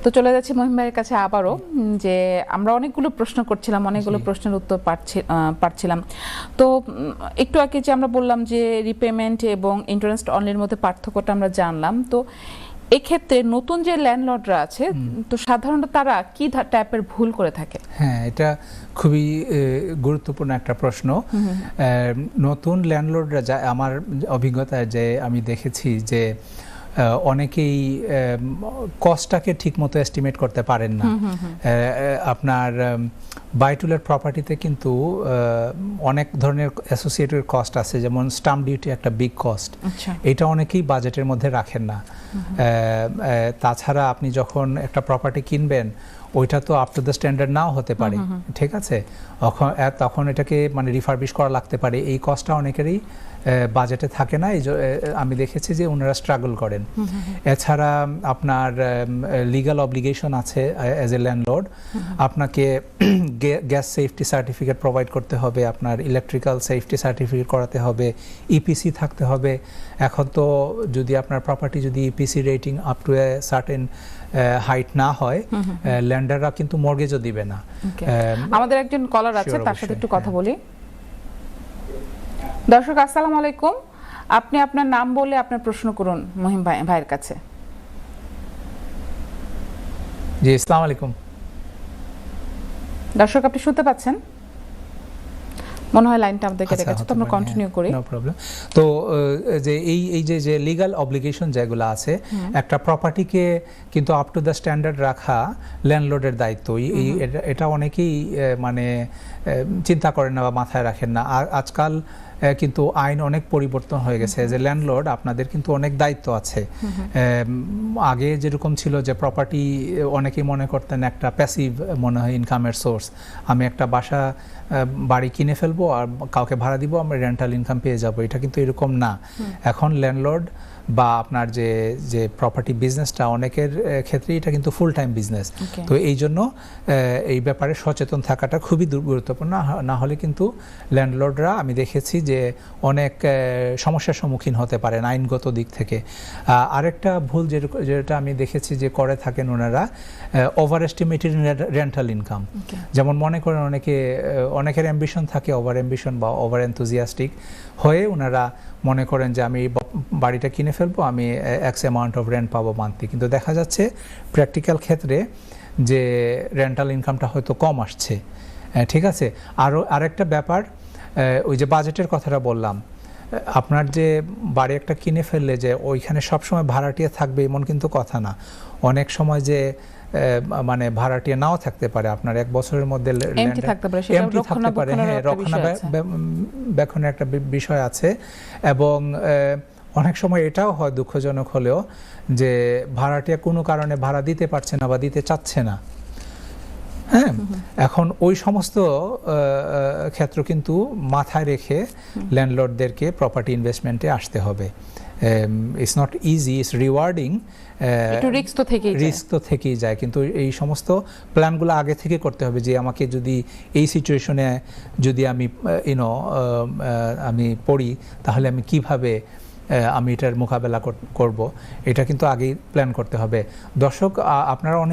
তো চলে যাচ্ছি মহিম ভাইয়ের কাছে আবারও, যে আমরা অনেকগুলো প্রশ্ন করছিলাম, অনেকগুলো প্রশ্নের উত্তর পাচ্ছিলাম। তো একটু আগে যে আমরা বললাম যে রিপেমেন্ট এবং ইন্টারেস্ট অনলির মধ্যে পার্থক্যটা আমরা জানলাম। তো এক্ষেত্রে নতুন যে ল্যান্ডলর্ডরা আছে, তো সাধারণত তারা কি টাইপের ভুল করে থাকে? হ্যাঁ, এটা খুবই গুরুত্বপূর্ণ একটা প্রশ্ন। নতুন ল্যান্ডলর্ডরা, যা আমার অভিজ্ঞতায় যে আমি দেখেছি যে অনেকেই কস্টটাকে ঠিকমতো এস্টিমেট করতে পারেন না। আপনার বায়টুলের প্রপার্টিতে কিন্তু অনেক ধরনের অ্যাসোসিয়েটেড কস্ট আছে, যেমন স্টাম্প ডিউটি একটা বিগ কস্ট, এটা অনেকেই বাজেটের মধ্যে রাখেন না। তাছাড়া আপনি যখন একটা প্রপার্টি কিনবেন, ওইটা তো আপ টু দ্য স্ট্যান্ডার্ড নাও হতে পারে, ঠিক আছে, তখন এটাকে মানে রিফারবিশ করা লাগতে পারে। এই কস্টটা অনেকেরই বাজেটে থাকে না, আমি দেখেছি যে ওনারা স্ট্রাগল করেন। এছাড়া আপনার লিগ্যাল অব্লিগেশন আছে অ্যাজ এ ল্যান্ডলর্ড, আপনাকে গ্যাস সেফটি সার্টিফিকেট প্রোভাইড করতে হবে, আপনার ইলেকট্রিক্যাল সেফটি সার্টিফিকেট করাতে হবে, ইপিসি থাকতে হবে। এখন তো যদি আপনার প্রপার্টি যদি EPC rating up to a certain height না হয়, ল্যান্ডাররা কিন্তু মর্গেজও দিবে না। আমাদের একজন কলার আছে, তার সাথে একটু কথা বলি। দর্শক আসসালামু আলাইকুম, আপনি আপনার নাম বলে আপনার প্রশ্ন করুন মহিম ভাইয়ের কাছে। জি, আসসালামু আলাইকুম দর্শক, আপনি শুনতে পাচ্ছেন? মনে হয় লাইনটা আমাদের কেটে গেছে, তো আমরা কন্টিনিউ করি। No problem. তো যে এই যে লিগ্যাল অব্লিগেশন যেগুলো আছে, একটা প্রপার্টিকে কিন্তু আপ টু দ্য স্ট্যান্ডার্ড রাখা ল্যান্ডলর্ডের দায়িত্ব। এটা অনেকেই মানে চিন্তা করেন না বা মাথায় রাখেন না। আজকাল কিন্তু আইন অনেক পরিবর্তন হয়ে গেছে। যে ল্যান্ডলর্ড আপনাদের কিন্তু অনেক দায়িত্ব আছে। আগে যেরকম ছিল যে প্রপার্টি অনেকেই মনে করতেন একটা প্যাসিভ মনে হয় ইনকামের সোর্স, আমি একটা বাড়ি কিনে ফেলবো আর কাউকে ভাড়া দিব, আমরা রেন্টাল ইনকাম পেয়ে যাব। এটা কিন্তু এরকম না। এখন ল্যান্ডলর্ড বা আপনার যে প্রপার্টি বিজনেসটা, অনেকের ক্ষেত্রে এটা কিন্তু ফুল টাইম বিজনেস। তো এই জন্য এই ব্যাপারে সচেতন থাকাটা খুবই গুরুত্বপূর্ণ। না হলে কিন্তু ল্যান্ডলর্ডরা আমি দেখেছি যে অনেক সমস্যার সম্মুখীন হতে পারেন আইনগত দিক থেকে। আরেকটা ভুল যেটা আমি দেখেছি যে করে থাকেন ওনারা, ওভার এস্টিমেটেড রেন্টাল ইনকাম। যেমন মনে করেন অনেকের অ্যাম্বিশন থাকে, ওভার অ্যাম্বিশন বা ওভার এনথুজিয়াস্টিক হয়ে ওনারা মনে করেন যে আমি বাড়িটা কিনে ফেলবো, আমি এক্স অ্যামাউন্ট অফ রেন্ট পাবো মান্থলি, কিন্তু দেখা যাচ্ছে প্র্যাকটিক্যাল ক্ষেত্রে যে রেন্টাল ইনকামটা হয়তো কম আসছে। ঠিক আছে। আরেকটা ব্যাপার, ওই যে বাজেটের কথাটা বললাম, আপনার যে বাড়ি একটা কিনে ফেললে যে ওইখানে সবসময় ভাড়াটিয়া থাকবে এমন কিন্তু কথা না। অনেক সময় যে মানে ভাড়াটিয়া নাও থাকতে পারে, আপনার 1 বছরের মধ্যে এমটি থাকতে পারে, হ্যাঁ, রক্ষণাবেক্ষণের একটা বিষয় আছে। এবং অনেক সময় এটাও হয় দুঃখজনক হলেও যে ভাড়াটিয়া কোনো কারণে ভাড়া দিতে পারছে না বা দিতে চাচ্ছে না। হ্যাঁ, এখন ওই সমস্ত ক্ষেত্র কিন্তু মাথায় রেখে ল্যান্ডলর্ডদেরকে প্রপার্টি ইনভেস্টমেন্টে আসতে হবে। It's not easy, it's rewarding, risk তো থেকেই যায়, কিন্তু এই সমস্ত প্ল্যানগুলো আগে থেকে করতে হবে যে আমাকে যদি এই সিচুয়েশনে যদি আমি পড়ি, তাহলে আমি কিভাবে আমি এটার মোকাবেলা করব, এটা কিন্তু আগেই প্ল্যান করতে হবে। দর্শক, আপনারা অনেক